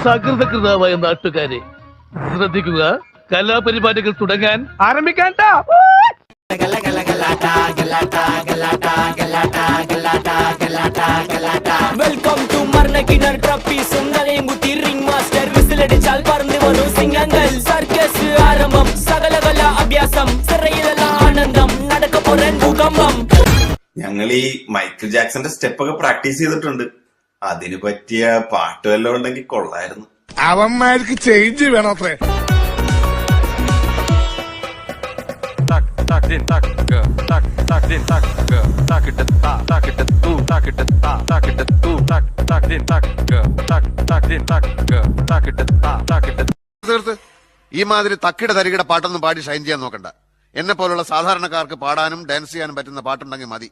സകൃതകൃതാവായ നാട്ടുകാരെ ശ്രദ്ധിക്കുക, കലാപരിപാടികൾ തുടങ്ങാൻ ആരംഭിക്കാൻ. വെൽക്കം ടു മർണക്കിണർ ട്രപ്പീസ് കുത്തി റിംഗ് മാസ്റ്റർ വിസിലടിച്ചാൽ പറന്നു വന്നു സിംഗങ്ങൾ സർക്കസ് ആരംഭം സകലകല അഭ്യാസം സിറയിലുള്ള ആനന്ദം നടക്കപ്പോറൻ ഭൂകമ്പം. ഞങ്ങൾ ഈ മൈക്കിൾ ജാക്സന്റെ സ്റ്റെപ്പ് ഒക്കെ പ്രാക്ടീസ് ചെയ്തിട്ടുണ്ട്. അതിന് പറ്റിയ പാട്ട് വല്ലതും ഉണ്ടെങ്കിൽ കൊള്ളായിരുന്നു. അവന്മാർക്ക് ചേഞ്ച് വേണോത്രേ. ഈ മാതിരി തക്കിട തരികിട പാട്ടൊന്നും പാടി ഷൈൻ ചെയ്യാൻ നോക്കണ്ട. എന്നെ പോലുള്ള സാധാരണക്കാർക്ക് പാടാനും ഡാൻസ് ചെയ്യാനും പറ്റുന്ന പാട്ടുണ്ടെങ്കിൽ മതി.